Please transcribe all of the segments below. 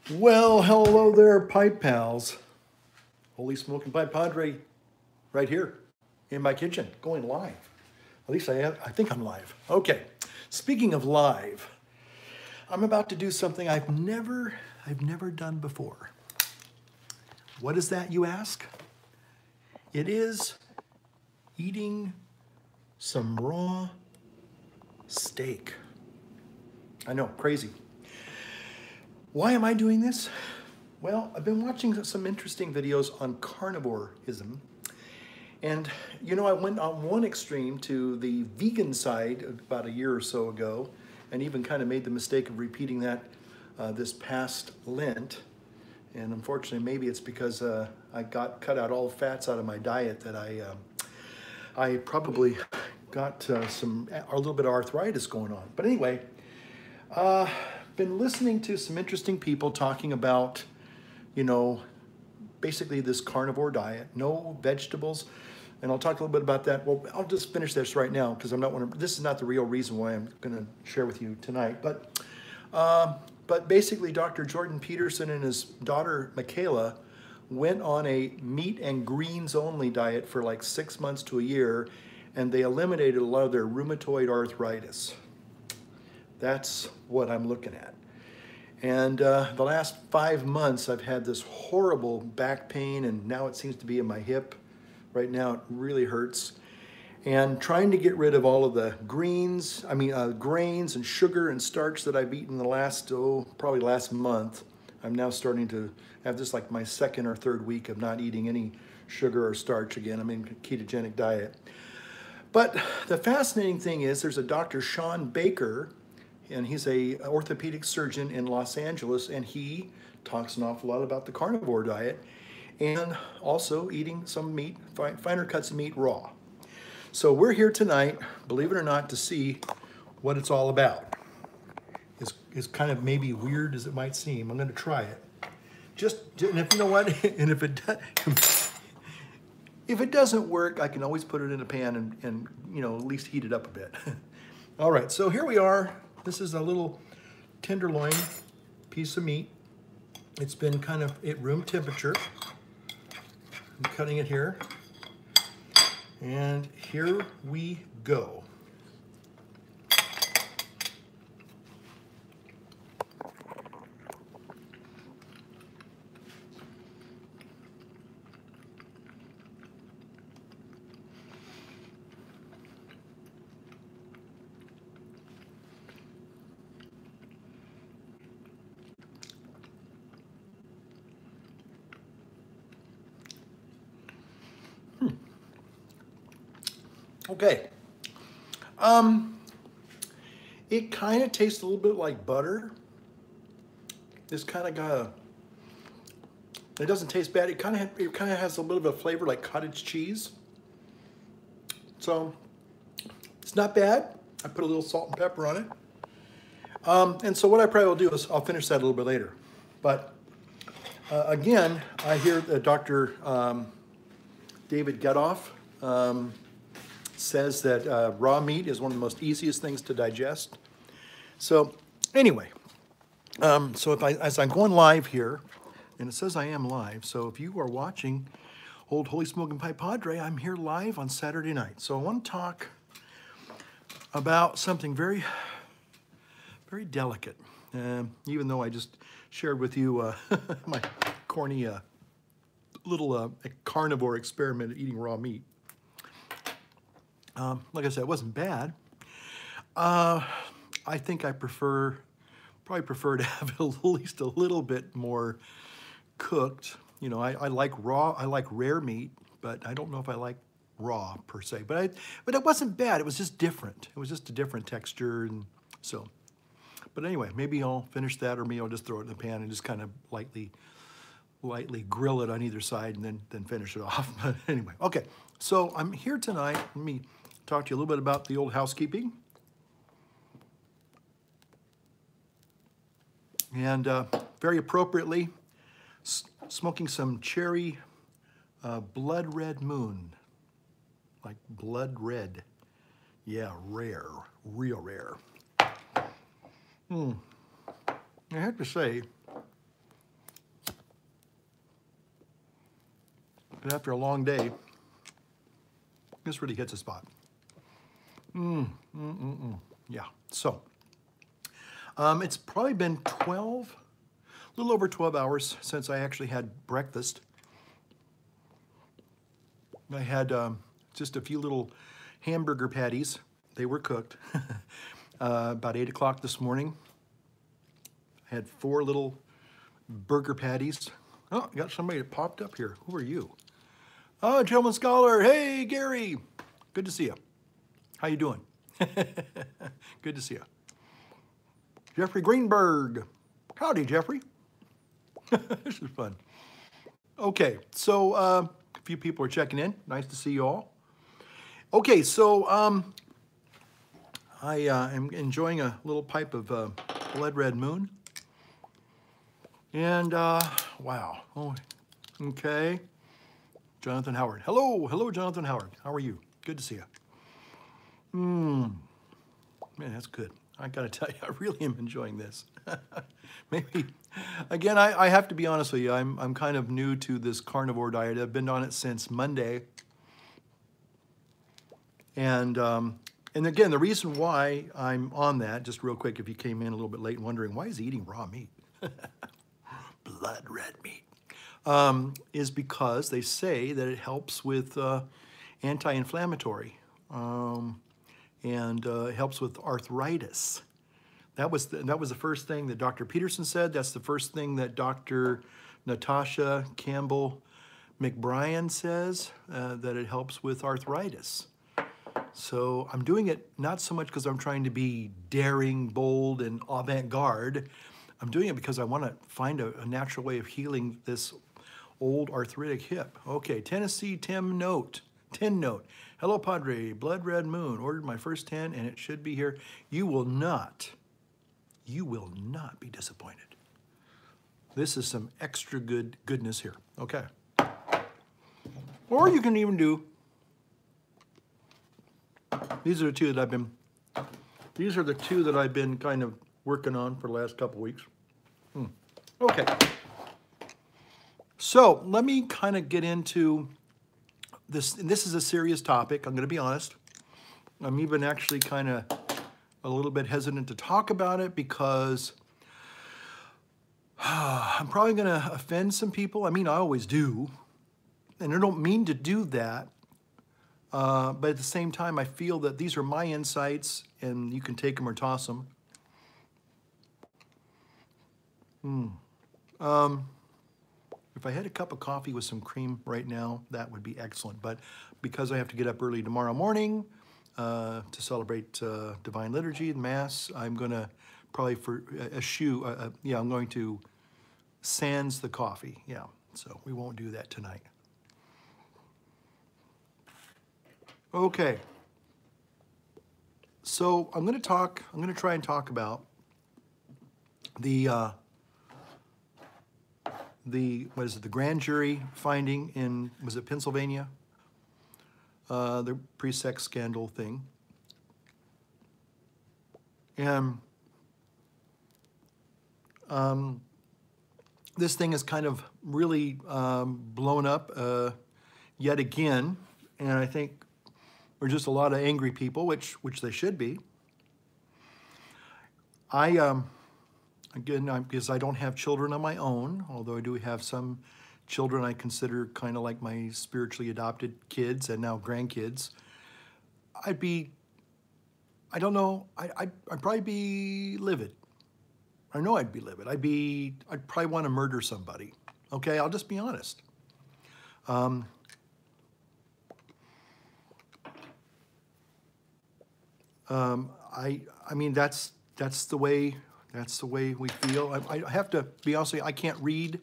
Well, hello there, pipe pals. Holy smoking pipe padre, right here in my kitchen, going live. At least I think I'm live. Okay. Speaking of live, I'm about to do something I've never done before. What is that, you ask? It is eating some raw steak. I know, crazy. Why am I doing this? Well, I've been watching some interesting videos on carnivorism. And, I went on one extreme to the vegan side about a year or so ago, and even kind of made the mistake of repeating that this past Lent. And unfortunately, maybe it's because I got cut out all fats out of my diet that I probably got a little bit of arthritis going on. But anyway, been listening to some interesting people talking about, basically this carnivore diet, no vegetables. And I'll talk a little bit about that. Well, I'll just finish this right now because this is not the real reason why I'm going to share with you tonight. But basically, Dr. Jordan Peterson and his daughter Michaela went on a meat and greens only diet for like 6 months to a year, and they eliminated a lot of their rheumatoid arthritis. That's what I'm looking at. And the last 5 months, I've had this horrible back pain, and now it seems to be in my hip. Right now, it really hurts. And trying to get rid of all of the grains and sugar and starch that I've eaten the last, probably last month. I'm now starting to have this like my second or third week of not eating any sugar or starch again. I'm in a ketogenic diet. But the fascinating thing is there's a Dr. Sean Baker, and he's a orthopedic surgeon in Los Angeles, and he talks an awful lot about the carnivore diet and also eating some meat, finer cuts of meat raw. So we're here tonight, believe it or not, to see what it's all about. It's kind of maybe weird as it might seem. I'm going to try it. And if you know what, and if it doesn't work, I can always put it in a pan and at least heat it up a bit. All right, so here we are. This is a little tenderloin piece of meat. It's been kind of at room temperature. I'm cutting it here. And here we go. Okay. It kind of tastes a little bit like butter. It's kind of it doesn't taste bad. It kind of has a little bit of flavor like cottage cheese. So it's not bad. I put a little salt and pepper on it. And so what I probably will do is I'll finish that a little bit later. But again, I hear that Dr. David Getoff says that raw meat is one of the most easiest things to digest. So anyway, as I'm going live here, and it says I am live, so if you are watching Old Holy Smoking Pipe Padre, I'm here live on Saturday night. So I want to talk about something very, very delicate. Even though I just shared with you my corny little carnivore experiment at eating raw meat. Like I said, it wasn't bad. I think I probably prefer to have it at least a little bit more cooked. I like raw, I like rare meat, but I don't know if I like raw per se. But it wasn't bad. It was just different. It was just a different texture, and so. But anyway, maybe I'll finish that, or maybe I'll just throw it in the pan and just kind of lightly grill it on either side, and then finish it off. But anyway, okay. So I'm here tonight. Let me talk to you a little bit about the old housekeeping. And very appropriately, smoking some cherry blood red moon. Like blood red. Yeah, rare, real rare. I have to say, And after a long day, this really hits a spot. Yeah, so it's probably been 12, a little over 12 hours since I actually had breakfast. I had just a few little hamburger patties. They were cooked. About 8 o'clock this morning. I had 4 little burger patties. Oh, got somebody that popped up here. Who are you? Oh, Gentleman Scholar. Hey, Gary. Good to see you. How you doing? Good to see you. Jeffrey Greenberg. Howdy, Jeffrey. This is fun. Okay, so a few people are checking in. Nice to see you all. Okay, so I am enjoying a little pipe of Blood Red Moon. And, wow. Oh, okay. Jonathan Howard. Hello, Jonathan Howard. How are you? Good to see you. Man, that's good. I gotta tell you, I really am enjoying this. Maybe, again, I have to be honest with you. I'm kind of new to this carnivore diet. I've been on it since Monday. And again, the reason why I'm on that, just real quick, if you came in a little bit late and wondering, why is he eating raw meat? Blood red meat. Is because they say that it helps with anti-inflammatory and helps with arthritis. That was the first thing that Dr. Peterson said. That's the first thing that Dr. Natasha Campbell McBrien says, that it helps with arthritis. So I'm doing it not so much because I'm trying to be daring, bold, and avant-garde. I'm doing it because I want to find a natural way of healing this old arthritic hip. Okay, Tennessee Tim Note. 10 note. Hello, Padre. Blood Red Moon. Ordered my first 10 and it should be here. You will not be disappointed. This is some extra goodness here. Okay. Or you can even do, these are the two that I've been kind of working on for the last couple weeks. Okay. So let me kind of get into this. This is a serious topic. I'm going to be honest. I'm even actually kind of a little bit hesitant to talk about it because I'm probably going to offend some people. I mean, I always do. And I don't mean to do that. But at the same time, I feel that these are my insights and you can take them or toss them. If I had a cup of coffee with some cream right now, that would be excellent. But because I have to get up early tomorrow morning to celebrate Divine Liturgy and Mass, I'm going to probably I'm going to sans the coffee. Yeah, so we won't do that tonight. Okay. So I'm going to try and talk about the grand jury finding in, was it Pennsylvania? The pre-sex scandal thing. And this thing is kind of really blown up yet again. And I think we're just a lot of angry people, which they should be. Again, because I don't have children of my own, although I do have some children I consider kind of like my spiritually adopted kids and now grandkids. I'd probably be livid. I know I'd be livid. I'd probably want to murder somebody. Okay, I'll just be honest. I mean, that's the way we feel. I have to be honest with you, I can't read.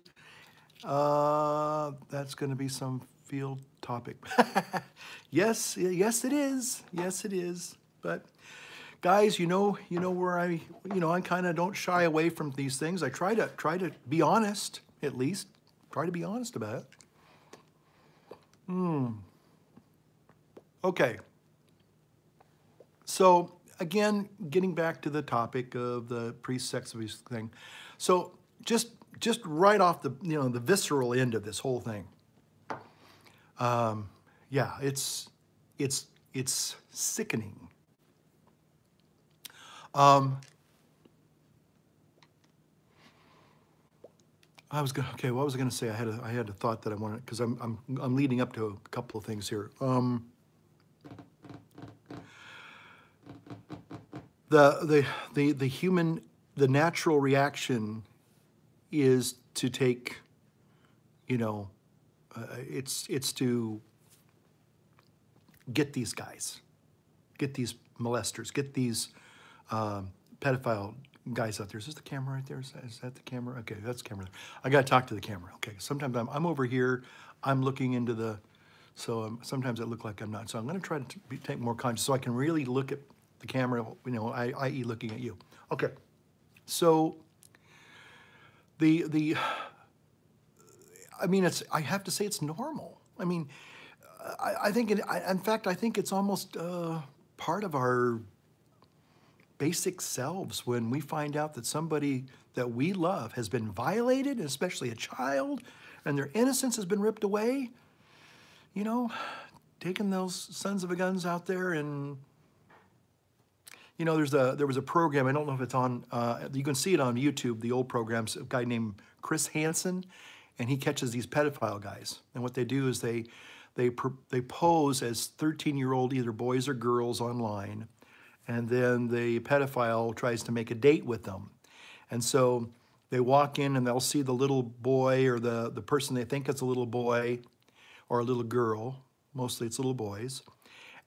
That's going to be some field topic. Yes, it is. Yes, it is. But guys, you know where I kind of don't shy away from these things. I try to be honest, at least. Try to be honest about it. Okay. So again, getting back to the topic of the pre-sex abuse thing. So just right off the the visceral end of this whole thing. Yeah, it's sickening. Um, okay. What was I gonna say? I had a thought that I wanted because I'm leading up to a couple of things here. The human the natural reaction is to take, you know, it's to get these guys, get these molesters, get these pedophile guys out there. Is this the camera right there? Is that the camera? Okay, that's the camera. I got to talk to the camera. Okay, sometimes I'm over here, I'm looking into the, so sometimes I look like I'm not. So I'm going to try to take more conscious so I can really look at the camera, you know, i.e. looking at you. Okay, so the I mean, I have to say it's normal. I mean, I think, in fact, I think it's almost part of our basic selves when we find out that somebody that we love has been violated, especially a child, and their innocence has been ripped away. You know, taking those sons of a guns out there and, you know, there was a program, I don't know if it's on, you can see it on YouTube, the old programs, a guy named Chris Hansen, and he catches these pedophile guys. And what they do is they pose as 13-year-old either boys or girls online, and then the pedophile tries to make a date with them. And so they walk in and they'll see the little boy or the person they think is a little boy or a little girl, mostly it's little boys.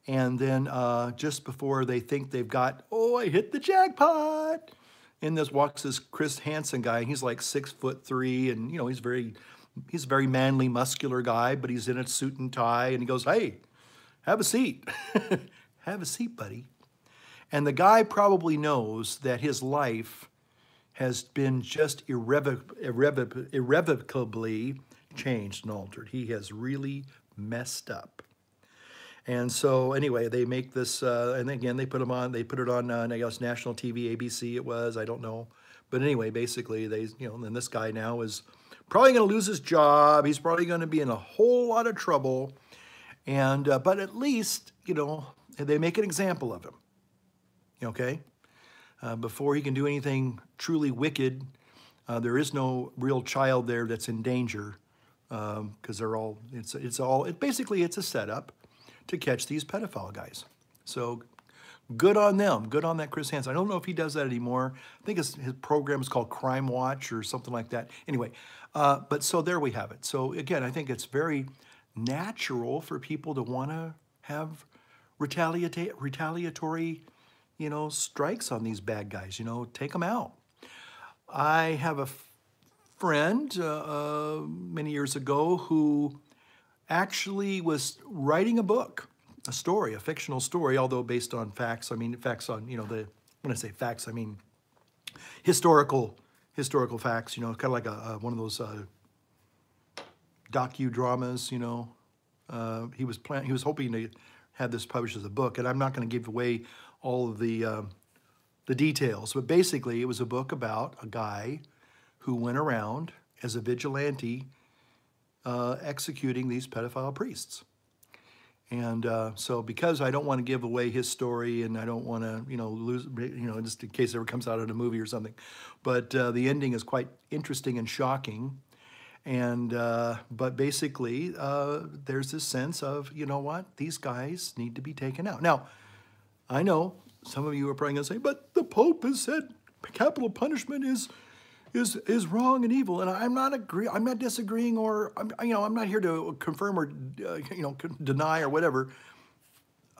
And then just before they think they've got, oh, I hit the jackpot, in this walks this Chris Hansen guy. He's like 6'3", and you know he's a very manly, muscular guy, but he's in a suit and tie, and he goes, "Hey, have a seat, have a seat, buddy." And the guy probably knows that his life has been just irrevocably changed and altered. He has really messed up. And so anyway, they make this, and again, they put it on, I guess, national TV, ABC it was, I don't know. But anyway, basically, and this guy now is probably going to lose his job. He's probably going to be in a whole lot of trouble. And, but at least, you know, they make an example of him, okay? Before he can do anything truly wicked, there is no real child there that's in danger, because basically it's a setup to catch these pedophile guys. So good on them. Good on that Chris Hansen. I don't know if he does that anymore. I think his program is called Crime Watch or something like that. Anyway, but so there we have it. So again, I think it's very natural for people to want to have retaliatory, you know, strikes on these bad guys. You know, take them out. I have a friend many years ago who actually was writing a book, a story, a fictional story, although based on facts. I mean, facts on, you know, when I say facts, I mean historical facts, you know, kind of like one of those docudramas, you know. He was hoping to have this published as a book, and I'm not going to give away all of the details, but basically it was a book about a guy who went around as a vigilante executing these pedophile priests. And so because I don't want to give away his story and I don't want to, you know, lose, you know, just in case it ever comes out in a movie or something, but the ending is quite interesting and shocking. And, but basically there's this sense of, you know what, these guys need to be taken out. Now, I know some of you are probably going to say, but the Pope has said capital punishment is wrong and evil, and I'm not disagreeing, or I'm not here to confirm or deny or whatever.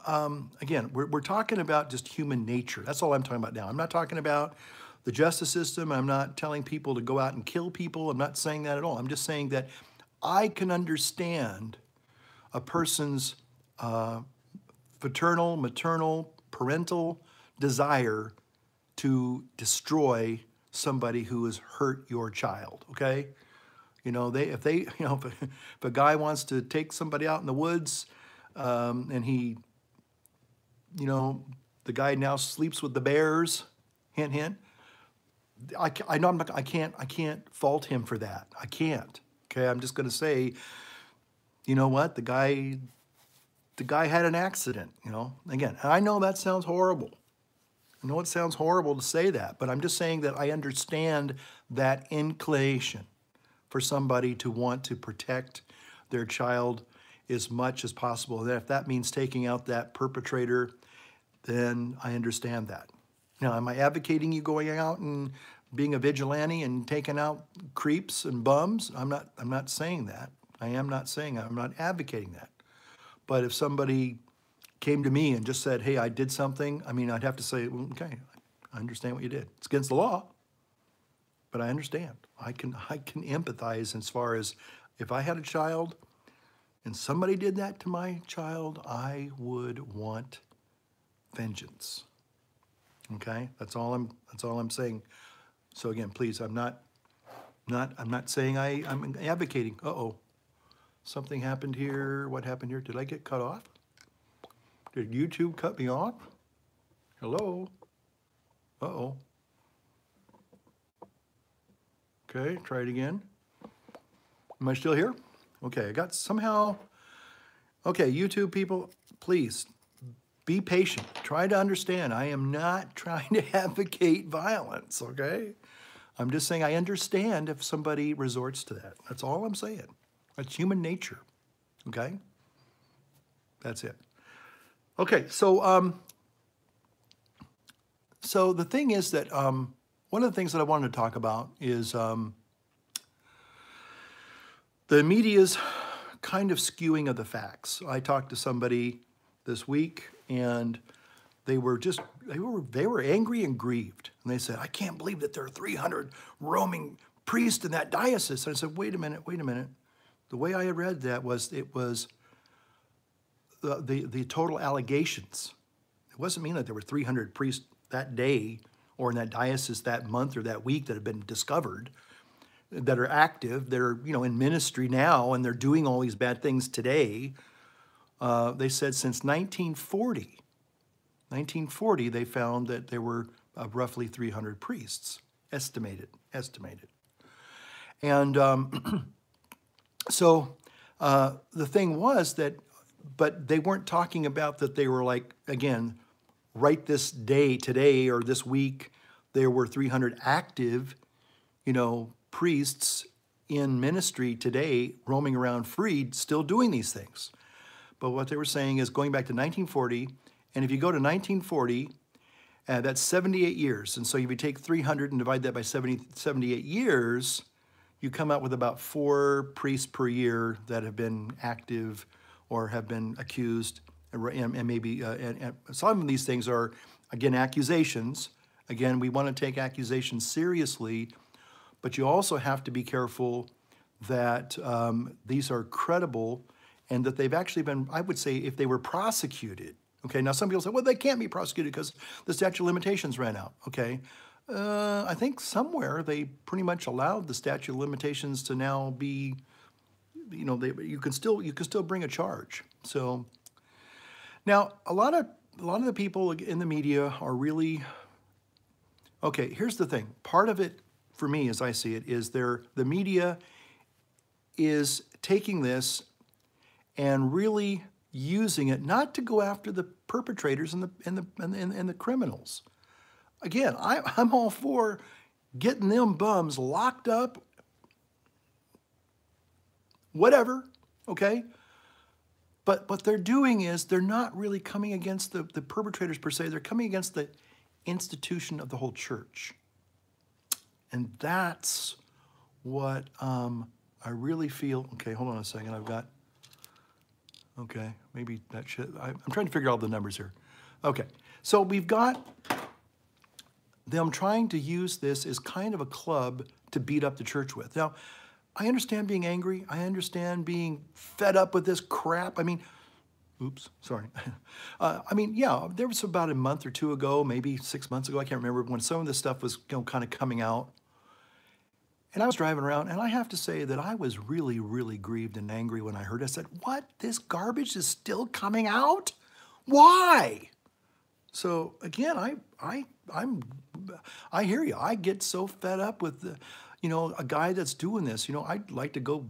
Again, we're talking about just human nature. That's all I'm talking about now. I'm not talking about the justice system. I'm not telling people to go out and kill people. I'm not saying that at all. I'm just saying that I can understand a person's paternal, maternal, parental desire to destroy somebody who has hurt your child, okay? You know, if a guy wants to take somebody out in the woods, and he, you know, the guy now sleeps with the bears, hint, hint. I know I can't fault him for that. I can't. Okay, I'm just going to say you know what? The guy had an accident, you know. Again, and I know that sounds horrible. I know it sounds horrible to say that, but I'm just saying that I understand that inclination for somebody to want to protect their child as much as possible. That if that means taking out that perpetrator, then I understand that. Now, am I advocating you going out and being a vigilante and taking out creeps and bums? I'm not saying that. I am not saying that. I'm not advocating that. But if somebody came to me and just said, hey, I did something, I mean, I'd have to say, well, okay, I understand what you did. It's against the law, but I understand. I can empathize as far as if I had a child and somebody did that to my child, I would want vengeance. Okay? That's all I'm saying. So again, please, I'm not saying I'm advocating. Uh-oh. Something happened here. What happened here? Did I get cut off? Did YouTube cut me off? Hello? Uh-oh. Okay, try it again. Am I still here? Okay, I got somehow... Okay, YouTube people, please, be patient. Try to understand. I am not trying to advocate violence, okay? I'm just saying I understand if somebody resorts to that. That's all I'm saying. That's human nature, okay? That's it. Okay, so so the thing is that one of the things that I wanted to talk about is the media's kind of skewing of the facts. I talked to somebody this week, and they were angry and grieved, and they said, "I can't believe that there are 300 roaming priests in that diocese." And I said, "Wait a minute. The way I had read that was it was the total allegations. It wasn't mean that there were 300 priests that day or in that diocese that month or that week that have been discovered, that are active, that are, you know, in ministry now, and they're doing all these bad things today." They said since 1940, they found that there were roughly 300 priests, estimated. And so the thing was that, but they weren't talking about that they were like, again, right this day, today, or this week, there were 300 active, you know, priests in ministry today, roaming around free, still doing these things. But what they were saying is going back to 1940, and if you go to 1940, that's 78 years. And so if you take 300 and divide that by 78 years, you come out with about 4 priests per year that have been active or have been accused. And maybe and some of these things are, again, accusations. Again, we want to take accusations seriously, but you also have to be careful that these are credible and that they've actually been, I would say, if they were prosecuted. Okay, now some people say, well, they can't be prosecuted because the statute of limitations ran out. Okay, I think somewhere they pretty much allowed the statute of limitations to now be, you know, you can still bring a charge. So now a lot of the people in the media are really, okay, here's the thing. Part of it, for me, as I see it, is the media is taking this and really using it not to go after the perpetrators and the criminals. Again, I'm all for getting them bums locked up, whatever, okay? But what they're doing is they're not really coming against the perpetrators per se. They're coming against the institution of the whole church. And that's what I really feel. Okay, hold on a second. I've got, okay, maybe that should, I'm trying to figure out the numbers here. Okay, so we've got them trying to use this as kind of a club to beat up the church with. Now, I understand being angry. I understand being fed up with this crap. I mean, oops, sorry. I mean, yeah, there was about a month or two ago, maybe 6 months ago, I can't remember, when some of this stuff was, you know, kind of coming out. And I was driving around, and I have to say that I was really, really grieved and angry when I heard it. I said, what? This garbage is still coming out? Why? So again, I hear you. I get so fed up with the, you know, a guy that's doing this. You know, I'd like to go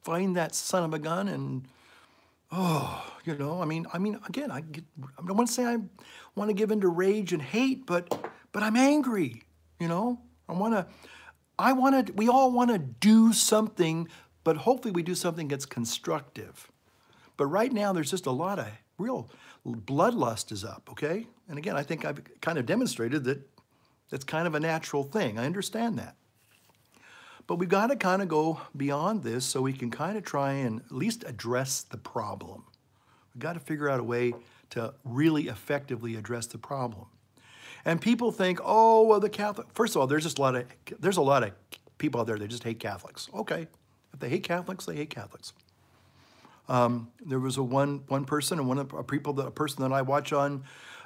find that son of a gun and, oh, you know, again, I don't want to say I want to give into rage and hate, but I'm angry, you know. We all want to do something, but hopefully we do something that's constructive. But right now, there's just a lot of real bloodlust is up, okay? And again, I think I've kind of demonstrated that that's kind of a natural thing. I understand that. But we've got to kind of go beyond this so we can kind of try and at least address the problem. We've got to figure out a way to really effectively address the problem. And people think, oh, well, the Catholic, first of all, there's a lot of people out there that just hate Catholics. Okay, if they hate Catholics, they hate Catholics. There was one person and a person that I watch on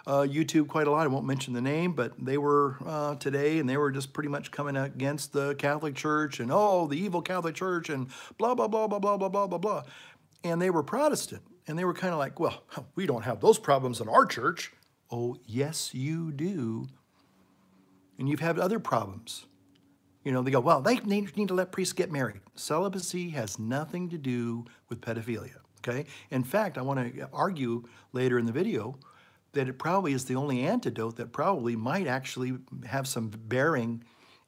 YouTube quite a lot. I won't mention the name, but they were today, and they were just pretty much coming against the Catholic Church and, oh, the evil Catholic Church and blah, blah, blah, blah, blah, blah, blah, blah, blah. And they were Protestant, and they were kind of like, well, we don't have those problems in our church. Oh, yes, you do. And you've had other problems. You know, they go, well, they need to let priests get married. Celibacy has nothing to do with pedophilia, okay? In fact, I want to argue later in the video that it probably is the only antidote that probably might actually have some bearing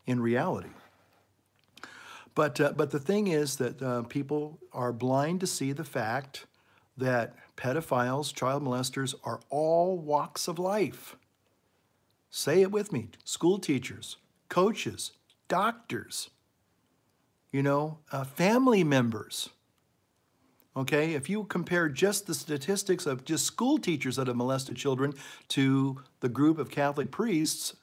in reality. But the thing is that people are blind to see the fact that pedophiles, child molesters, are all walks of life. Say it with me. School teachers, coaches, doctors, you know, family members. Okay, if you compare just the statistics of just school teachers that have molested children to the group of Catholic priests,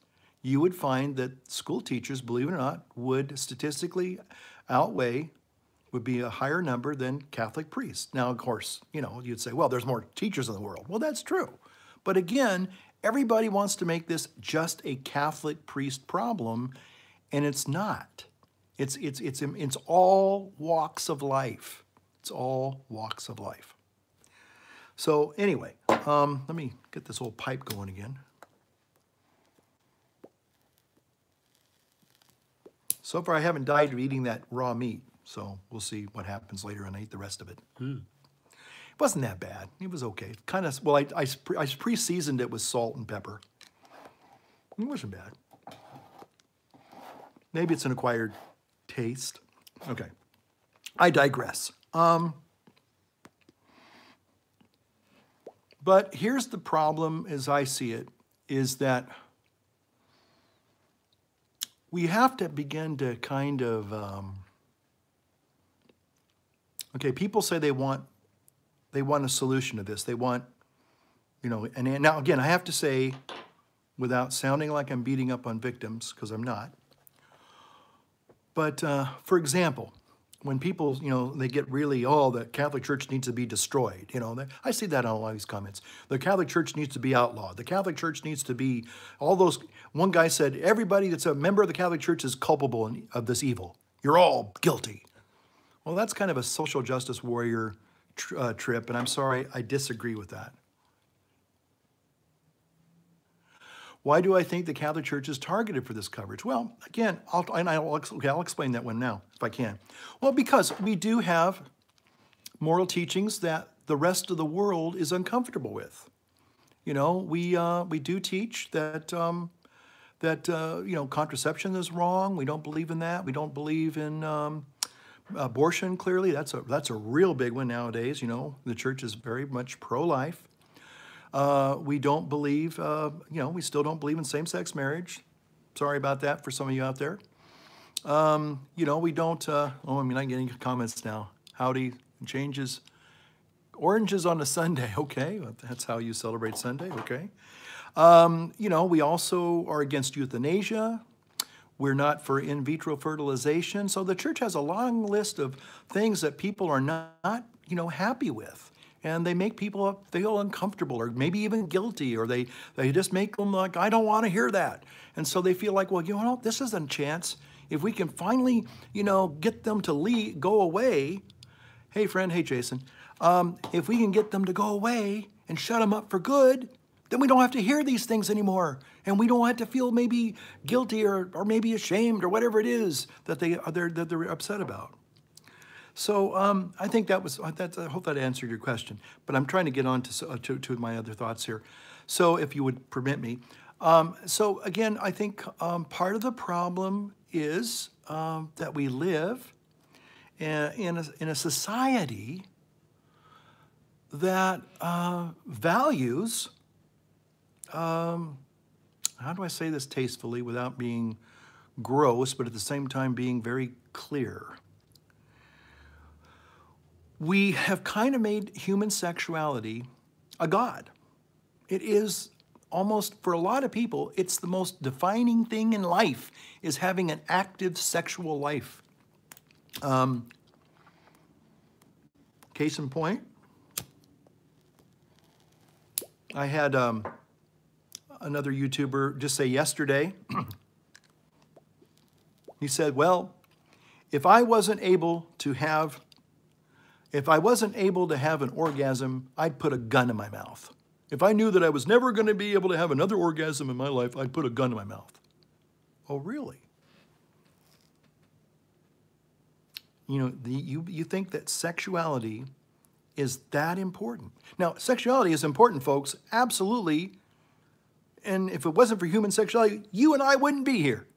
you would find that school teachers, believe it or not, would statistically would be a higher number than Catholic priests. Now, of course, you know, you'd say, well, there's more teachers in the world. Well, that's true. But again, everybody wants to make this just a Catholic priest problem, and it's not. It's all walks of life. It's all walks of life. So anyway, let me get this old pipe going again. So far, I haven't died of eating that raw meat. So we'll see what happens later when I eat the rest of it. It wasn't that bad. It was okay. Kind of, well, I pre-seasoned it with salt and pepper. It wasn't bad. Maybe it's an acquired taste. Okay. I digress. But here's the problem as I see it, is that we have to begin to kind of, okay, people say they want a solution to this. They want, you know, and now again, I have to say, without sounding like I'm beating up on victims, because I'm not, but for example, when people, you know, they get really, oh, the Catholic Church needs to be destroyed, you know, I see that on a lot of these comments. The Catholic Church needs to be outlawed. The Catholic Church needs to be, all those, one guy said, everybody that's a member of the Catholic Church is culpable of this evil. You're all guilty. Well, that's kind of a social justice warrior trip, and I'm sorry, I disagree with that. Why do I think the Catholic Church is targeted for this coverage? Well, again, I'll explain that one now, if I can. Well, because we do have moral teachings that the rest of the world is uncomfortable with. You know, we do teach that you know, contraception is wrong. We don't believe in that. We don't believe in abortion. Clearly, that's a real big one nowadays. You know, the church is very much pro-life. We don't believe, you know, we still don't believe in same-sex marriage. Sorry about that for some of you out there. You know, we don't, oh, I'm not getting comments now. Howdy, changes. Oranges on a Sunday, okay. That's how you celebrate Sunday, okay. You know, we also are against euthanasia. We're not for in vitro fertilization. So the church has a long list of things that people are not, you know, happy with. And they make people feel uncomfortable or maybe even guilty, or they just make them like, I don't want to hear that. And so they feel like, well, you know, this is a chance. If we can finally, you know, get them to go away. Hey, friend. Hey, Jason. If we can get them to go away and shut them up for good, then we don't have to hear these things anymore. And we don't have to feel maybe guilty or maybe ashamed or whatever it is that they're upset about. So I think that was, I hope that answered your question, but I'm trying to get on to my other thoughts here. So if you would permit me. So again, I think part of the problem is that we live in a society that values, how do I say this tastefully without being gross, but at the same time being very clear? We have kind of made human sexuality a god. It is almost, for a lot of people, it's the most defining thing in life, is having an active sexual life. Case in point, I had another YouTuber just say yesterday, he said, well, if I wasn't able to have an orgasm, I'd put a gun in my mouth. If I knew that I was never going to be able to have another orgasm in my life, I'd put a gun in my mouth. Oh, really? You know, you think that sexuality is that important. Now, sexuality is important, folks, absolutely. And if it wasn't for human sexuality, you and I wouldn't be here.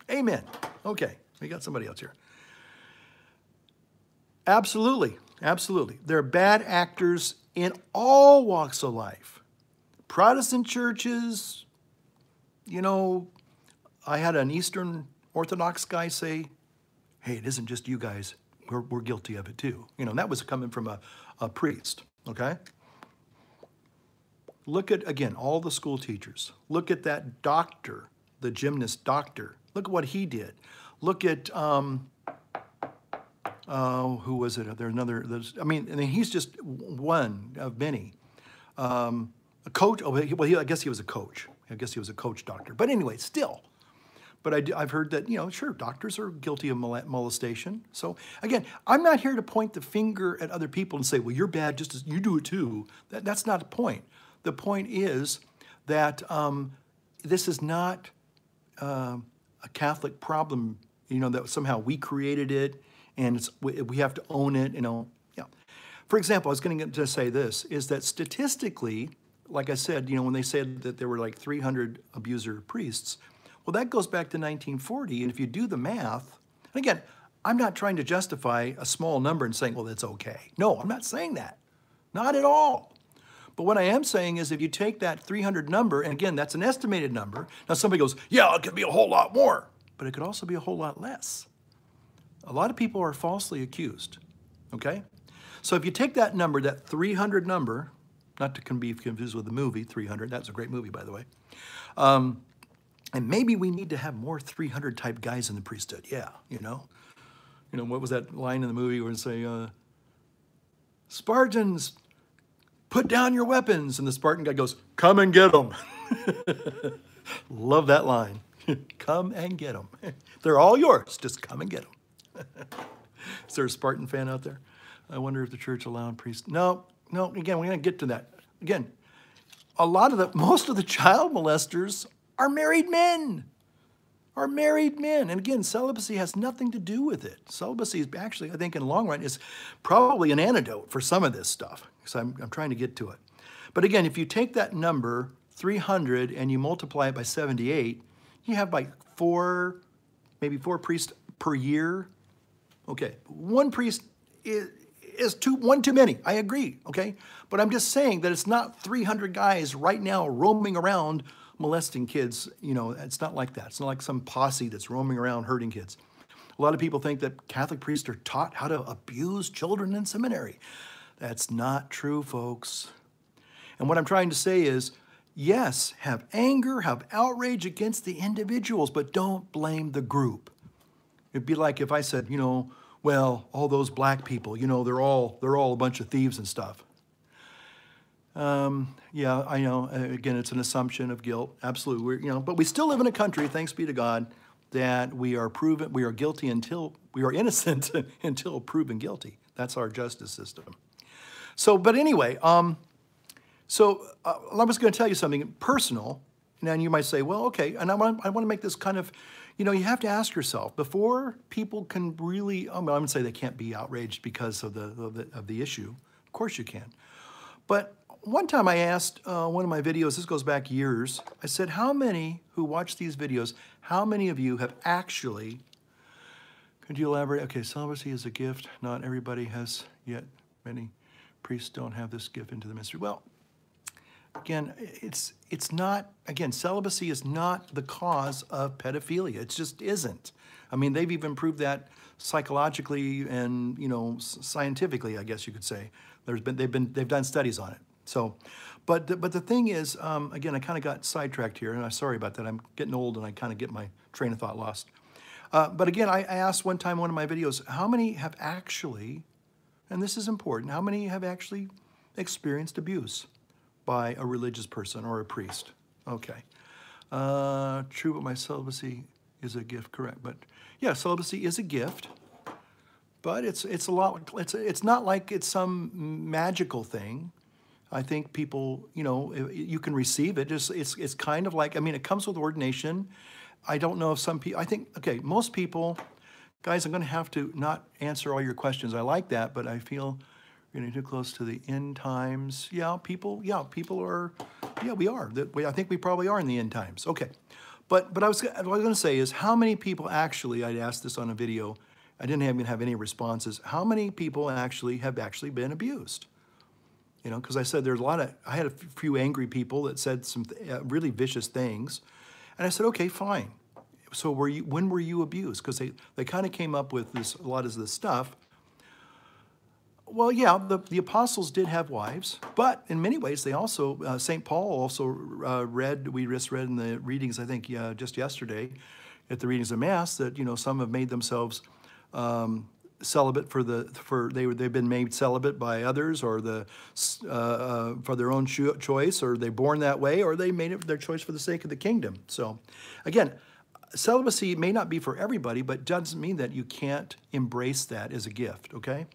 Amen. Okay, we got somebody else here. Absolutely, absolutely. There are bad actors in all walks of life. Protestant churches, you know, I had an Eastern Orthodox guy say, hey, it isn't just you guys. We're guilty of it too. You know, and that was coming from a priest, okay? Look at, again, all the school teachers. Look at that doctor, the gymnast doctor. Look at what he did. Look at, who was it? I mean, he's just one of many. A coach, I guess he was a coach. I guess he was a coach doctor. But anyway, still. But I've heard that, you know, sure, doctors are guilty of molestation. So again, I'm not here to point the finger at other people and say, well, you're bad just as you do it too. That's not the point. The point is that this is not a Catholic problem, you know, that somehow we created it and we have to own it, you know. Yeah. For example, I was going to say this, is that statistically, like I said, you know, when they said that there were like 300 abuser priests, well, that goes back to 1940, and if you do the math, and again, I'm not trying to justify a small number and saying, well, that's okay. No, I'm not saying that. Not at all. But what I am saying is if you take that 300 number, and again, that's an estimated number. Now somebody goes, yeah, it could be a whole lot more, but it could also be a whole lot less. A lot of people are falsely accused, okay? So if you take that number, that 300 number, not to be confused with the movie 300, that's a great movie, by the way, and maybe we need to have more 300 type guys in the priesthood. Yeah, you know. You know, what was that line in the movie where it say, Spartans, put down your weapons. And the Spartan guy goes, come and get them. Love that line. Come and get them. They're all yours. Just come and get them. Is there a Spartan fan out there? I wonder if the church allowed priests. No, again, we're going to get to that. Again, most of the child molesters are married men. And again, celibacy has nothing to do with it. Celibacy is actually, I think in the long run, is probably an antidote for some of this stuff. So I'm trying to get to it. But again, if you take that number, 300, and you multiply it by 78, you have like maybe four priests per year. Okay, one priest is one too many. I agree, okay? But I'm just saying that it's not 300 guys right now roaming around molesting kids. You know, it's not like that. It's not like some posse that's roaming around hurting kids. A lot of people think that Catholic priests are taught how to abuse children in seminary. That's not true, folks. And what I'm trying to say is, yes, have anger, have outrage against the individuals, but don't blame the group. It'd be like if I said, you know, well, all those black people, you know, they're all a bunch of thieves and stuff. Yeah, I know. Again, it's an assumption of guilt. Absolutely, but we still live in a country, thanks be to God, that we are guilty until we are innocent until proven guilty. That's our justice system. So, but anyway, I was going to tell you something personal, Now, you might say, well, okay, and I want to make this kind of, you have to ask yourself, before people can really, I'm going to say they can't be outraged because of the issue. Of course you can. But one time I asked one of my videos, this goes back years, I said, how many who watch these videos, how many of you have actually, could you elaborate? Okay, celibacy is a gift. Not everybody has yet. Many priests don't have this gift into the ministry. Well, again, it's not, again, celibacy is not the cause of pedophilia. It just isn't. I mean, they've even proved that psychologically and, scientifically, I guess you could say. They've done studies on it. So, but the thing is, again, I kind of got sidetracked here, and I'm sorry about that. I'm getting old, and I kind of get my train of thought lost. But again, I asked one time in one of my videos, how many have actually, and this is important, how many have actually experienced abuse by a religious person or a priest? Okay. True, but my celibacy is a gift, correct. But yeah, celibacy is a gift, but it's not like it's some magical thing. I think people, you can receive it. It's kind of like, I mean, it comes with ordination. I don't know if some people, I think, okay, most people, guys, I'm going to have to not answer all your questions. I like that, but I feel we're getting too close to the end times. People are, we are. I think we probably are in the end times. Okay. But what I was going to say is, how many people actually, I'd asked this on a video, I didn't even have any responses, how many people have been abused? Because I said I had a few angry people that said some really vicious things. And I said, okay, fine. So when were you abused? Because they kind of came up with a lot of this stuff. Well, yeah, the apostles did have wives, but in many ways they also, St. Paul also we just read in the readings, I think just yesterday, at the readings of Mass, that some have made themselves celibate they've been made celibate by others, or for their own choice, or they're born that way, or they made it their choice for the sake of the kingdom. So, again, celibacy may not be for everybody, but doesn't mean that you can't embrace that as a gift. Okay.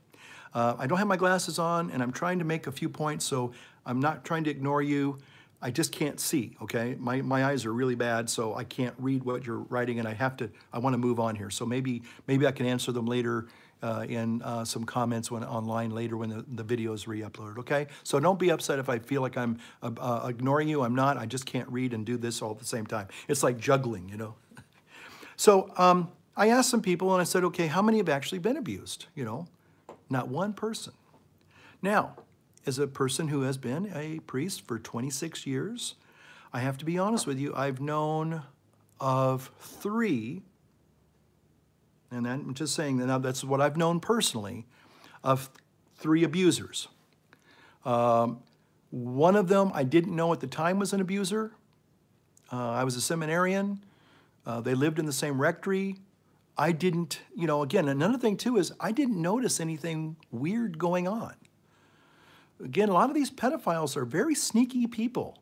I don't have my glasses on, and I'm trying to make a few points, so I'm not trying to ignore you. I just can't see, okay? My eyes are really bad, so I can't read what you're writing, and I want to move on here. So maybe I can answer them later in some comments online later when the video is re-uploaded, okay? So don't be upset if I feel like I'm ignoring you. I'm not. I just can't read and do this all at the same time. It's like juggling, So I asked some people, and I said, okay, how many have actually been abused, Not one person. Now, as a person who has been a priest for 26 years, I have to be honest with you, I've known of 3, and I'm just saying that now that's what I've known personally, of 3 abusers. One of them I didn't know at the time was an abuser. I was a seminarian. They lived in the same rectory. I didn't, again, another thing too is I didn't notice anything weird going on. Again, a lot of these pedophiles are very sneaky people.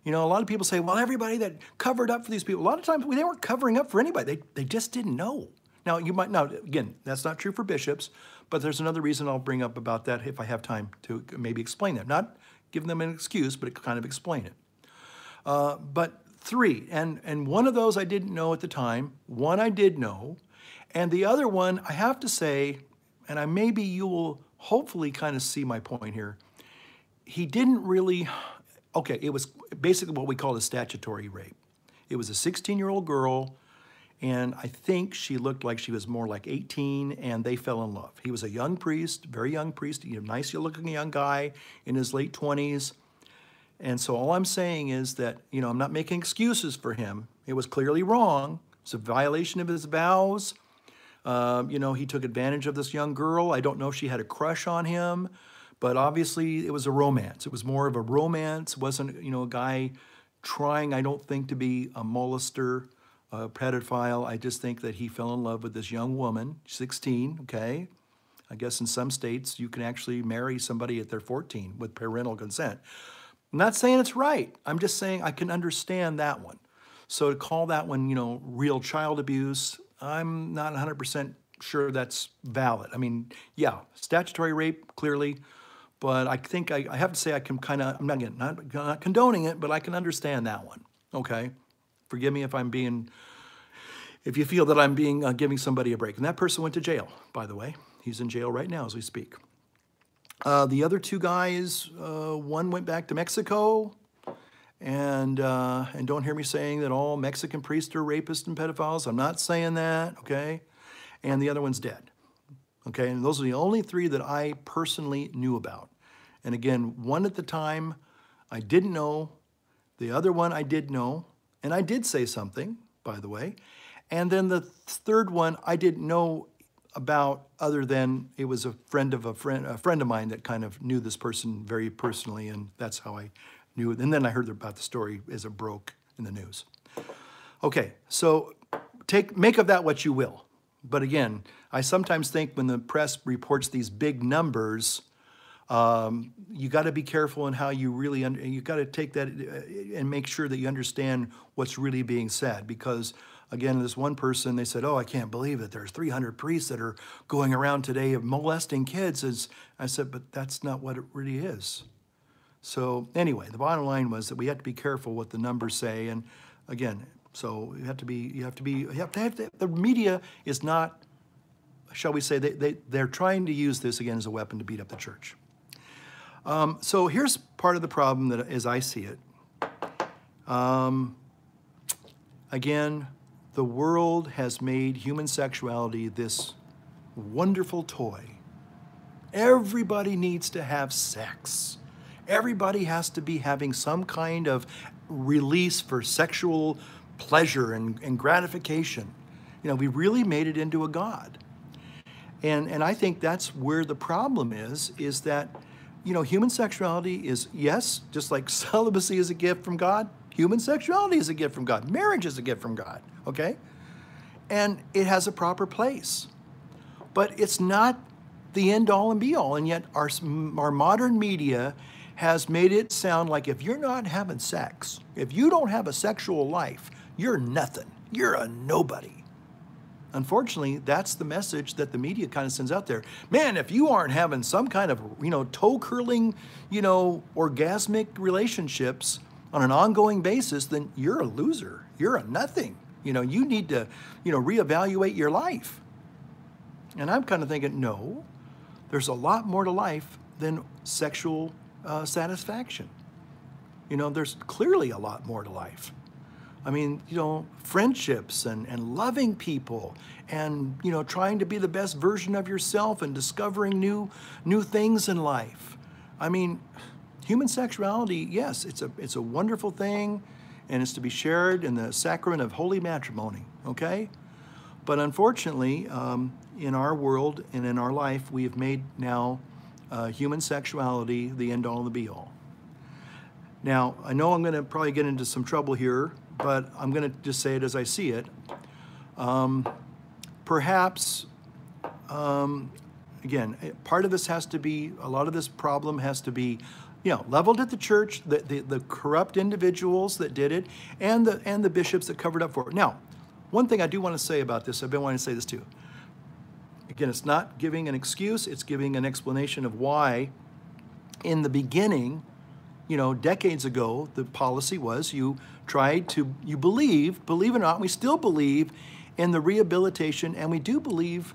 A lot of people say, well, everybody that covered up for these people, a lot of times they weren't covering up for anybody. They just didn't know. Now, again, that's not true for bishops, but there's another reason I'll bring up about that if I have time to maybe explain that. Not giving them an excuse, but kind of explain it. But 3, and one of those I didn't know at the time, one I did know, and the other one, I have to say, and maybe you will hopefully kind of see my point here, he didn't really, okay, it was basically what we call a statutory rape. It was a 16-year-old girl, and I think she looked like she was more like 18, and they fell in love. He was a young priest, very young priest, nice-looking young guy in his late 20s. And so all I'm saying is that, I'm not making excuses for him. It was clearly wrong. It's a violation of his vows. He took advantage of this young girl. I don't know if she had a crush on him, but obviously it was a romance. It was more of a romance. It wasn't, a guy trying, I don't think, to be a molester, a pedophile. I just think that he fell in love with this young woman, 16, okay? I guess in some states you can actually marry somebody at their 14 with parental consent. I'm not saying it's right. I'm just saying I can understand that one. So to call that one, real child abuse, I'm not 100% sure that's valid. I mean, yeah, statutory rape, clearly, but I think I have to say I can kind of, I'm not condoning it, but I can understand that one. okay? Forgive me if if you feel that I'm giving somebody a break. And that person went to jail, by the way. He's in jail right now as we speak. The other two guys, one went back to Mexico, and don't hear me saying that all Mexican priests are rapists and pedophiles. I'm not saying that, okay? And the other one's dead, okay? And those are the only three that I personally knew about. And again, one at the time I didn't know, the other one I did know, and I did say something, by the way. And then the third one I didn't know about, other than it was a friend of mine that kind of knew this person very personally, and that's how I knew it. And then I heard about the story as it broke in the news. Okay, so make of that what you will. But again, I sometimes think when the press reports these big numbers, you got to be careful in how you really, you got to take that and make sure that you understand what's really being said. Because again, this one person, they said, oh, I can't believe that there's 300 priests that are going around today of molesting kids. I said, but that's not what it really is. So anyway, the bottom line was that we have to be careful what the numbers say. And again, so the media is not, shall we say, they're trying to use this again as a weapon to beat up the church. So here's part of the problem that, as I see it. Again, the world has made human sexuality this wonderful toy. Everybody needs to have sex. Everybody has to be having some kind of release for sexual pleasure and gratification. You know, we really made it into a god. And I think that's where the problem is that, you know, human sexuality is, yes, just like celibacy is a gift from God, human sexuality is a gift from God. Marriage is a gift from God, okay? And it has a proper place. But it's not the end-all and be-all, and yet our modern media has made it sound like if you're not having sex, if you don't have a sexual life, you're nothing. You're a nobody. Unfortunately, that's the message that the media kind of sends out there. Man, if you aren't having some kind of, you know, toe-curling, you know, orgasmic relationships on an ongoing basis, then you're a loser. You're a nothing. You know, you need to, you know, reevaluate your life. And I'm kind of thinking, no, there's a lot more to life than sexual satisfaction. You know, there's clearly a lot more to life. I mean, you know, friendships and loving people and, you know, trying to be the best version of yourself and discovering new things in life. I mean, human sexuality, yes, it's a wonderful thing, and it's to be shared in the sacrament of holy matrimony, okay? But unfortunately, in our world and in our life, we have made now human sexuality the end-all and the be-all. Now, I know I'm going to probably get into some trouble here, but I'm going to just say it as I see it. Perhaps, again, part of this has to be, a lot of this problem has to be, you know, leveled at the church, the corrupt individuals that did it, and the bishops that covered up for it. Now, one thing I do want to say about this, I've been wanting to say this too. Again, it's not giving an excuse, it's giving an explanation of why, in the beginning, you know, decades ago, the policy was you believe it or not, we still believe in the rehabilitation, and we do believe,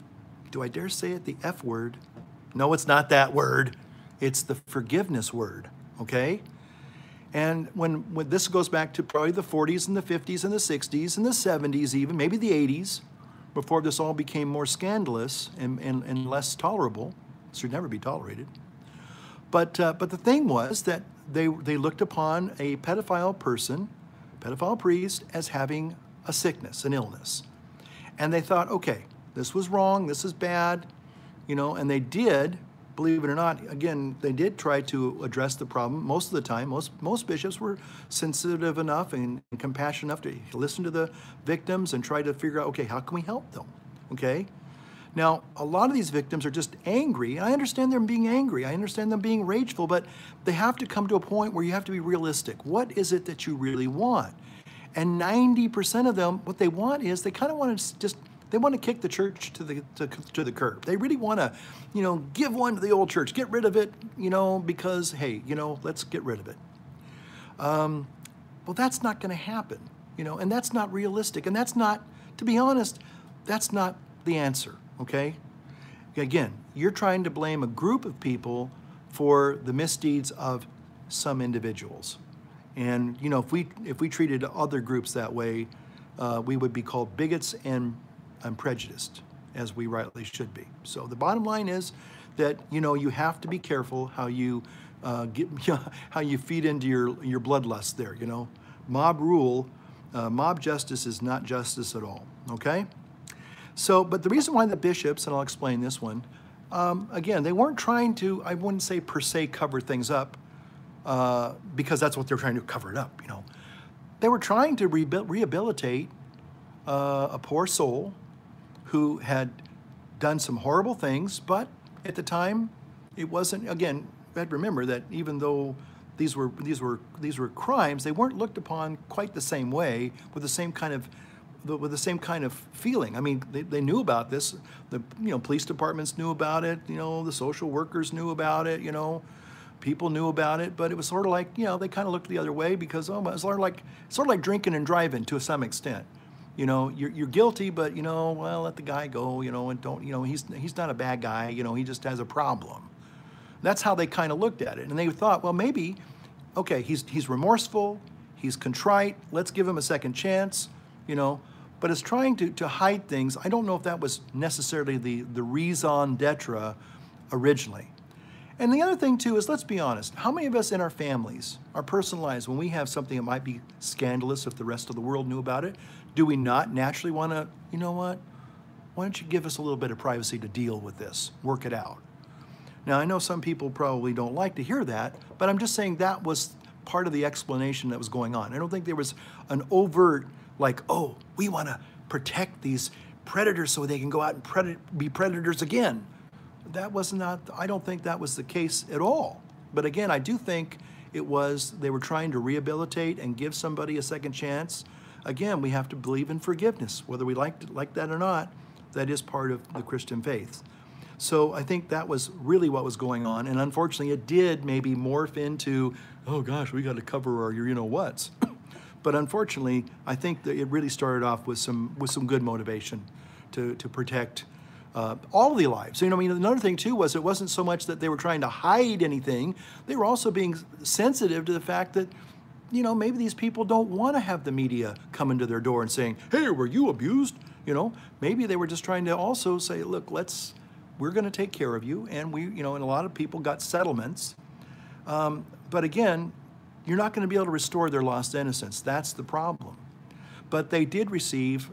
do I dare say it, the F word? No, it's not that word. It's the forgiveness word, okay? And when this goes back to probably the 40s and the 50s and the 60s and the 70s even, maybe the 80s, before this all became more scandalous and less tolerable. It should never be tolerated. But the thing was that they looked upon a pedophile priest, as having a sickness, an illness. And they thought, okay, this was wrong, this is bad, you know, and they did, believe it or not, again, they did try to address the problem most of the time. Most bishops were sensitive enough and compassionate enough to listen to the victims and try to figure out, okay, how can we help them, okay? Now, a lot of these victims are just angry. I understand them being angry. I understand them being rageful, but they have to come to a point where you have to be realistic. What is it that you really want? And 90% of them, what they want is they kind of want to just, they want to kick the church to the curb. They really want to, you know, give one to the old church, get rid of it, you know, because, hey, you know, let's get rid of it. Well, that's not going to happen, and that's not realistic. And that's not, to be honest, that's not the answer, okay? Again, you're trying to blame a group of people for the misdeeds of some individuals. And, if we treated other groups that way, we would be called bigots and prejudiced, as we rightly should be. So the bottom line is that, you have to be careful how you how you feed into your bloodlust there, Mob rule, mob justice is not justice at all, okay? So, but the reason why the bishops, and I'll explain this one, again, they weren't trying to, I wouldn't say per se cover things up, because that's what they're trying to cover it up, They were trying to rehabilitate a poor soul who had done some horrible things, but at the time, it wasn't, again, you have to remember that even though these were crimes, they weren't looked upon quite the same way, with the same kind of feeling. I mean, they knew about this. The police departments knew about it. The social workers knew about it. People knew about it. But it was sort of like, they kind of looked the other way because it's sort of like drinking and driving to some extent. You're guilty, but well, let the guy go. And don't. He's not a bad guy. He just has a problem. That's how they kind of looked at it, and they thought, well, maybe, okay, he's remorseful, he's contrite. Let's give him a second chance. But as trying to hide things, I don't know if that was necessarily the raison d'etre originally. And the other thing, too, is let's be honest. How many of us in our families, our personal lives, when we have something that might be scandalous if the rest of the world knew about it, do we not naturally want to, you know what, why don't you give us a little bit of privacy to deal with this, work it out? Now, I know some people probably don't like to hear that, but I'm just saying that was part of the explanation that was going on. I don't think there was an overt, like, oh, we want to protect these predators so they can go out and be predators again. That was not, I don't think that was the case at all. But again, I do think it was, they were trying to rehabilitate and give somebody a second chance. Again, we have to believe in forgiveness, whether we like that or not. That is part of the Christian faith. So I think that was really what was going on. And unfortunately, it did maybe morph into, oh gosh, we got to cover our you-know-whats. But unfortunately, I think that it really started off with some good motivation to protect all of the lives. So, another thing too was it wasn't so much that they were trying to hide anything. They were also being sensitive to the fact that, maybe these people don't want to have the media coming to their door and saying, hey, were you abused? Maybe they were just trying to also say, look, we're going to take care of you. And and a lot of people got settlements. But again, you're not going to be able to restore their lost innocence. That's the problem. But they did receive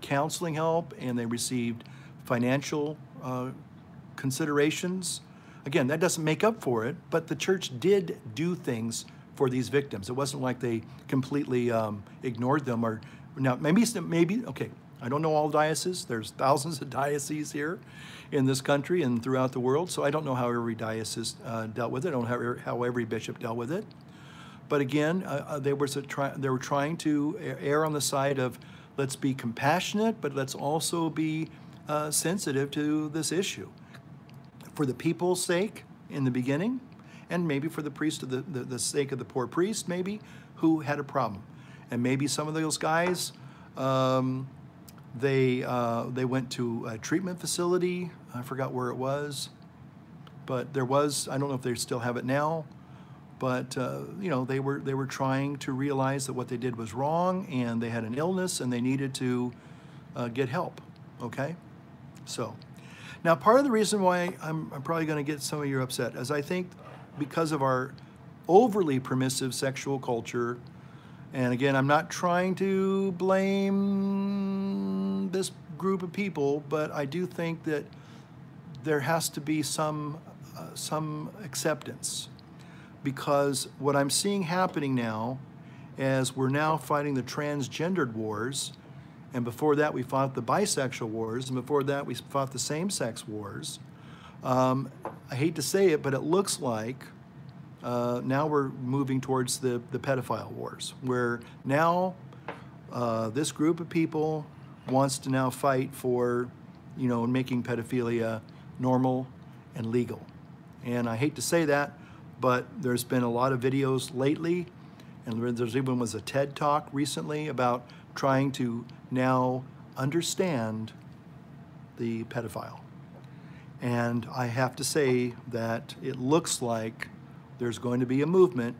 counseling help, and they received financial considerations. Again, that doesn't make up for it, but the church did do things for these victims. It wasn't like they completely ignored them. Or now maybe okay. I don't know all dioceses. There's thousands of dioceses here in this country and throughout the world, so I don't know how every diocese dealt with it. I don't know how every bishop dealt with it. But again, they were trying to err on the side of let's be compassionate, but let's also be sensitive to this issue for the people's sake in the beginning, and maybe for the priest of the sake of the poor priest, maybe, who had a problem. And maybe some of those guys, they went to a treatment facility. I forgot where it was, but there was, I don't know if they still have it now, but they were trying to realize that what they did was wrong, and they had an illness, and they needed to get help, okay? So, now part of the reason why I'm probably going to get some of you upset is I think because of our overly permissive sexual culture, and again, I'm not trying to blame this group of people, but I do think that there has to be some acceptance, because what I'm seeing happening now, as we're now fighting the transgendered wars, and before that we fought the bisexual wars, and before that we fought the same-sex wars. I hate to say it, but it looks like now we're moving towards the pedophile wars, where now this group of people wants to now fight for, making pedophilia normal and legal. And I hate to say that, but there's been a lot of videos lately, And there's even was a TED Talk recently about trying to now understand the pedophile. And I have to say that it looks like there's going to be a movement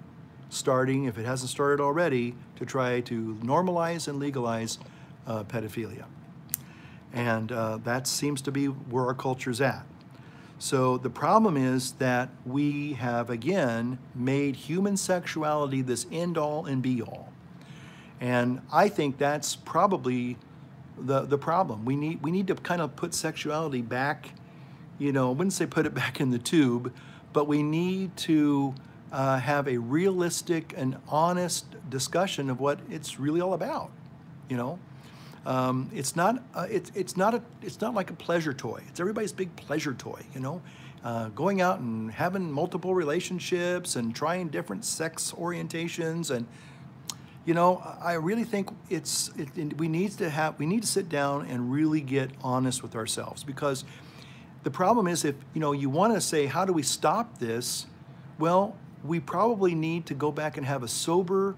starting, if it hasn't started already, to try to normalize and legalize pedophilia. And that seems to be where our culture's at. So the problem is that we have, again, made human sexuality this end-all and be-all. And I think that's probably the problem. We need to kind of put sexuality back, I wouldn't say put it back in the tube, but we need to have a realistic and honest discussion of what it's really all about. It's not like a pleasure toy. It's everybody's big pleasure toy. Going out and having multiple relationships and trying different sex orientations, and I really think we need to sit down and really get honest with ourselves, because the problem is, if you want to say, how do we stop this? Well, we probably need to go back and have a sober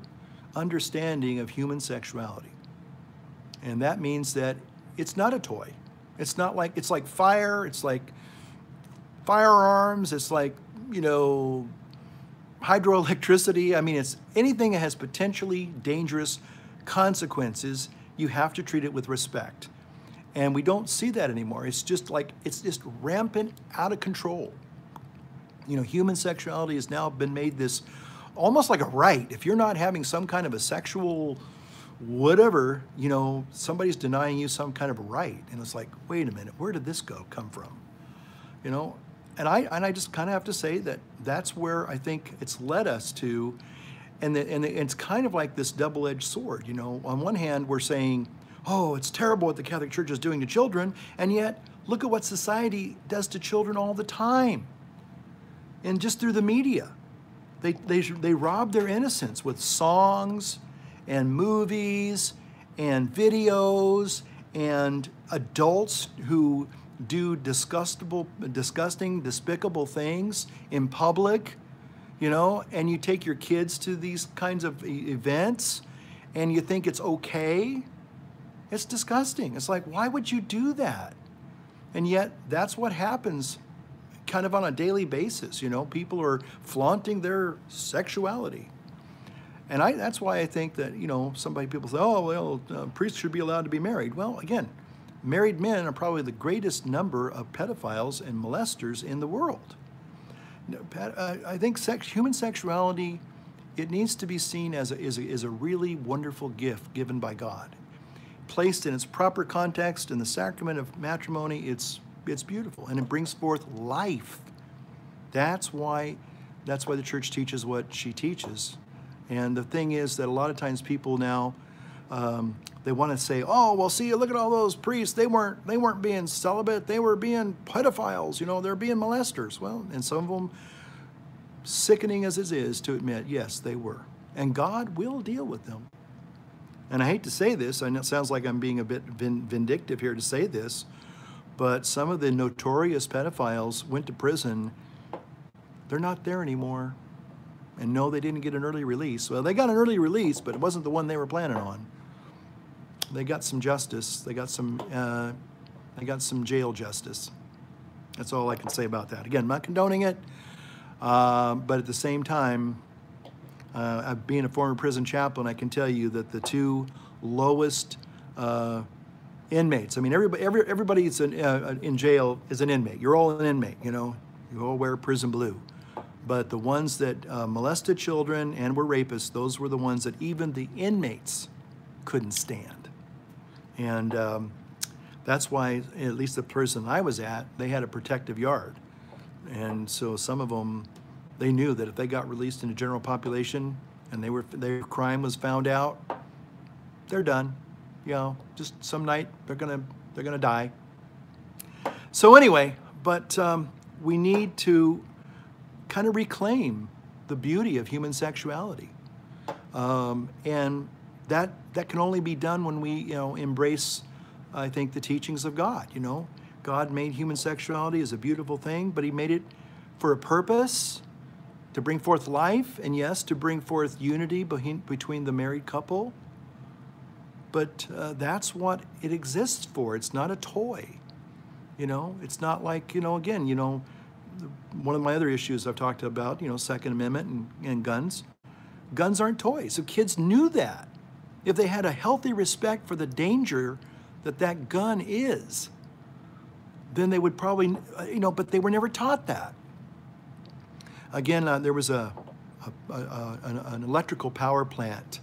understanding of human sexuality. And that means that it's not a toy. It's like fire, it's like firearms, it's like, hydroelectricity. I mean, it's anything that has potentially dangerous consequences, you have to treat it with respect. And we don't see that anymore. It's just rampant, out of control. Human sexuality has now been made this almost like a right. If you're not having some kind of a sexual whatever, somebody's denying you some kind of a right. And it's like, wait a minute, where did this come from? And I just kind of have to say that that's where I think it's led us to, and it's kind of like this double-edged sword. On one hand, we're saying, oh, it's terrible what the Catholic Church is doing to children, and yet look at what society does to children all the time. And just through the media, they rob their innocence with songs and movies and videos and adults who do disgusting, despicable things in public, and you take your kids to these kinds of events and you think it's okay. It's disgusting. It's like, why would you do that? And yet that's what happens kind of on a daily basis. People are flaunting their sexuality. And that's why I think that, people say, oh, well, priests should be allowed to be married. Well, again, married men are probably the greatest number of pedophiles and molesters in the world. I think human sexuality, it needs to be seen as a really wonderful gift given by God. Placed in its proper context in the sacrament of matrimony, it's beautiful, and it brings forth life. That's why the church teaches what she teaches. And the thing is that a lot of times people now, they want to say, oh, well, see, look at all those priests. They weren't being celibate. They were being pedophiles. They're being molesters. Well, and some of them, sickening as it is to admit, yes, they were. And God will deal with them. And I hate to say this. I know it sounds like I'm being a bit vindictive here to say this, but some of the notorious pedophiles went to prison. They're not there anymore. And no, they didn't get an early release. Well, they got an early release, but it wasn't the one they were planning on. They got some justice. They got some jail justice. That's all I can say about that. Again, I'm not condoning it, but at the same time, being a former prison chaplain, I can tell you that the two lowest inmates. I mean, everybody that's in jail is an inmate. You're all an inmate. You all wear prison blue. But the ones that molested children and were rapists, those were the ones that even the inmates couldn't stand. And that's why, at least the prison I was at, they had a protective yard. And so some of them, they knew that if they got released in the general population and their crime was found out, they're done. Just some night they're gonna die. So anyway, but we need to kind of reclaim the beauty of human sexuality, and that can only be done when we embrace, I think, the teachings of God. God made human sexuality as a beautiful thing, but He made it for a purpose to bring forth life, and yes, to bring forth unity between the married couple. But that's what it exists for. It's not a toy. It's not like, again, one of my other issues I've talked about, Second Amendment and guns. Guns aren't toys. So kids knew that. If they had a healthy respect for the danger that gun is, then they would probably, but they were never taught that. Again, there was an electrical power plant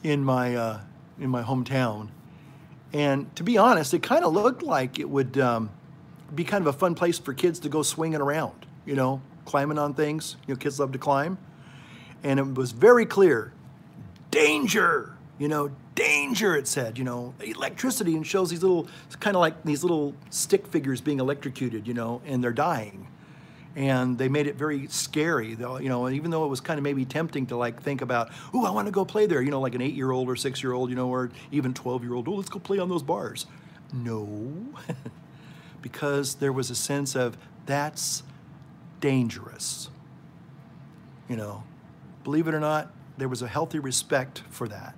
in my hometown, and to be honest, it kind of looked like it would be kind of a fun place for kids to go swinging around, climbing on things. Kids love to climb, and it was very clear, danger. Danger, it said, electricity, and shows these little, kind of like these little stick figures being electrocuted, and they're dying. And they made it very scary, though, even though it was kind of maybe tempting to think about, oh, I want to go play there, like an 8-year-old or 6-year-old, or even 12-year-old, oh, let's go play on those bars. No, because there was a sense of that's dangerous. Believe it or not, there was a healthy respect for that.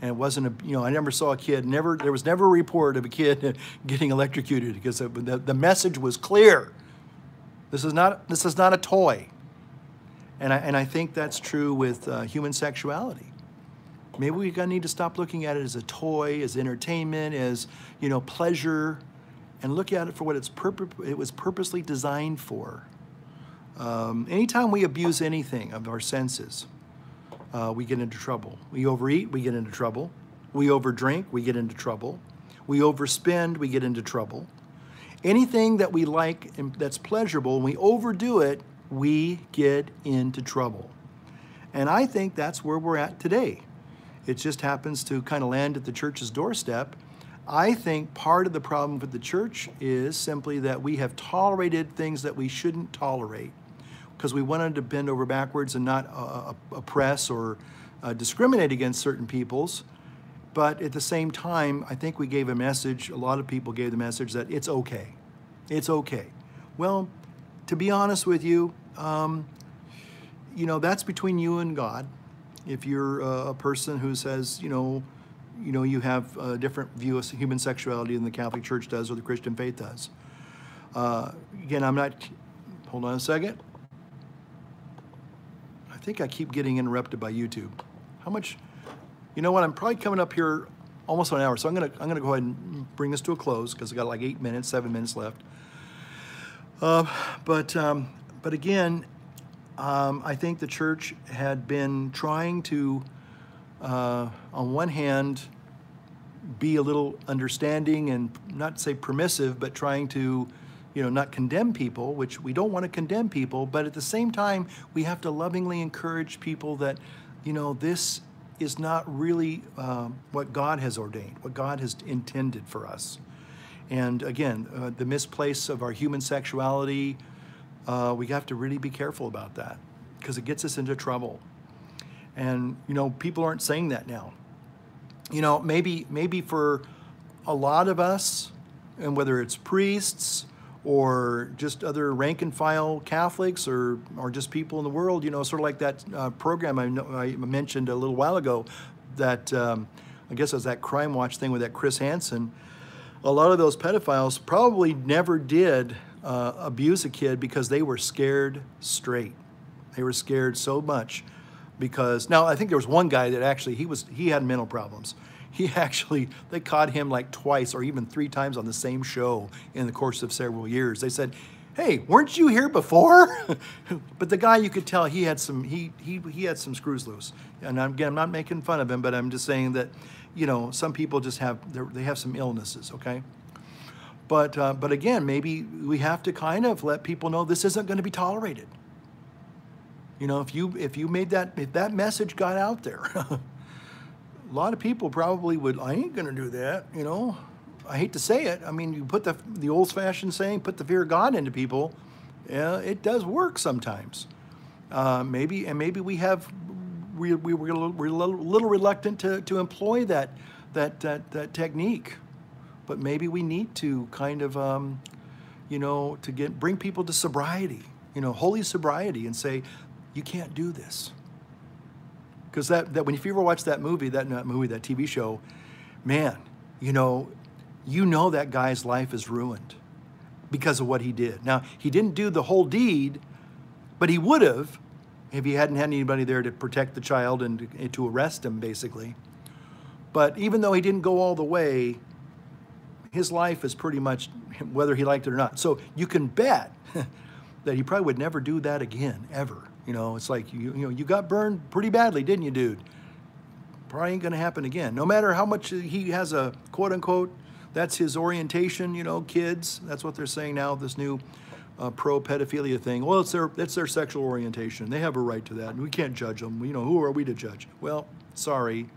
And it wasn't I never saw a kid, there was never a report of a kid getting electrocuted, because the message was clear. This is not a toy. And I think that's true with human sexuality. Maybe we need to stop looking at it as a toy, as entertainment, as, pleasure, and look at it for what it was purposely designed for. Anytime we abuse anything of our senses, we get into trouble. We overeat, we get into trouble. We overdrink, we get into trouble. We overspend, we get into trouble. Anything that we like and that's pleasurable, when we overdo it, we get into trouble. And I think that's where we're at today. It just happens to kind of land at the church's doorstep. I think part of the problem with the church is simply that we have tolerated things that we shouldn't tolerate, because we wanted to bend over backwards and not oppress or discriminate against certain peoples. But at the same time, I think we gave a message, a lot of people gave the message that it's okay. It's okay. Well, to be honest with you, that's between you and God. If you're a person who says, you have a different view of human sexuality than the Catholic Church does or the Christian faith does. Again, hold on a second. I think I keep getting interrupted by YouTube. How much? You know what? I'm probably coming up here almost an hour, so I'm gonna go ahead and bring this to a close, because I got like 7 minutes left. But again, I think the church had been trying to, on one hand, be a little understanding and not say permissive, but trying to, not condemn people, which we don't want to condemn people, but at the same time, we have to lovingly encourage people that, this is not really what God has ordained, what God has intended for us. And again, the misplace of our human sexuality, we have to really be careful about that, because it gets us into trouble. And, people aren't saying that now. Maybe for a lot of us, and whether it's priests or just other rank and file Catholics or just people in the world, sort of like that program I mentioned a little while ago, that I guess it was that Crime Watch thing with that Chris Hansen. A lot of those pedophiles probably never did abuse a kid because they were scared straight. They were scared so much because, now I think there was one guy that actually, he had mental problems. They caught him like twice or even 3 times on the same show in the course of several years. They said, hey, weren't you here before? But the guy, you could tell he had some screws loose. And again, I'm not making fun of him, but I'm just saying that, some people just have some illnesses, okay? But again, maybe we have to kind of let people know this isn't going to be tolerated. If that message got out there, a lot of people probably would, I ain't going to do that, I hate to say it. I mean, you put the old-fashioned saying, put the fear of God into people. Yeah, it does work sometimes. Maybe we were a little reluctant to employ that technique, but maybe we need to kind of, to bring people to sobriety, holy sobriety, and say, you can't do this. Because that when if you ever watch that movie, that TV show, man, that guy's life is ruined because of what he did. Now, he didn't do the whole deed, but he would have if he hadn't had anybody there to protect the child and to arrest him, basically. But even though he didn't go all the way, his life is pretty much whether he liked it or not. So you can bet that he probably would never do that again, ever. It's like, you got burned pretty badly, didn't you, dude? Probably ain't going to happen again. No matter how much he has a quote-unquote, that's his orientation, kids. That's what they're saying now, this new pro-pedophilia thing. Well, it's their sexual orientation. They have a right to that, and we can't judge them. Who are we to judge? Well, sorry.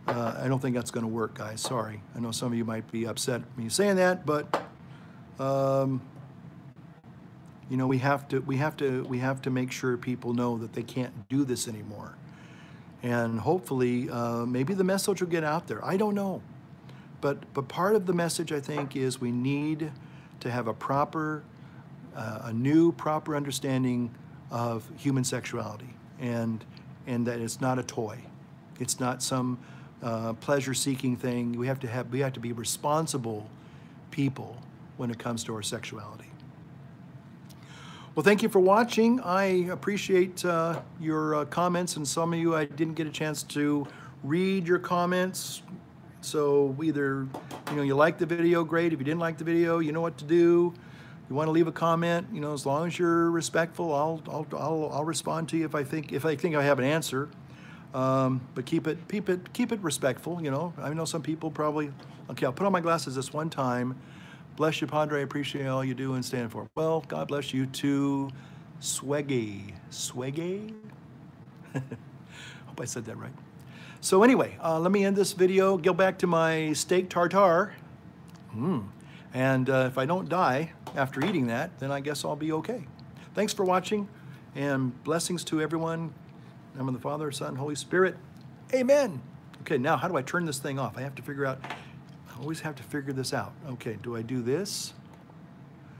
I don't think that's going to work, guys. Sorry. I know some of you might be upset at me saying that, but we have to make sure people know that they can't do this anymore. And hopefully, maybe the message will get out there. I don't know. But part of the message, I think, is we need to have a new proper understanding of human sexuality, and that it's not a toy. It's not some pleasure-seeking thing. We have to be responsible people when it comes to our sexuality. Well, thank you for watching. I appreciate your comments, and some of you I didn't get a chance to read your comments. So either you like the video, great. If you didn't like the video, you know what to do. You want to leave a comment, as long as you're respectful, I'll respond to you if I think I have an answer. But keep it respectful. I know some people probably. Okay, I'll put on my glasses this one time. Bless you, Padre. I appreciate all you do and stand for. Well, God bless you too. Sweggy. Hope I said that right. So anyway, let me end this video. Go back to my steak tartare. And if I don't die after eating that, then I guess I'll be okay. Thanks for watching, and blessings to everyone. In the name of the Father, Son, Holy Spirit. Amen. Okay, now how do I turn this thing off? I have to figure out. I always have to figure this out. Okay, do I do this?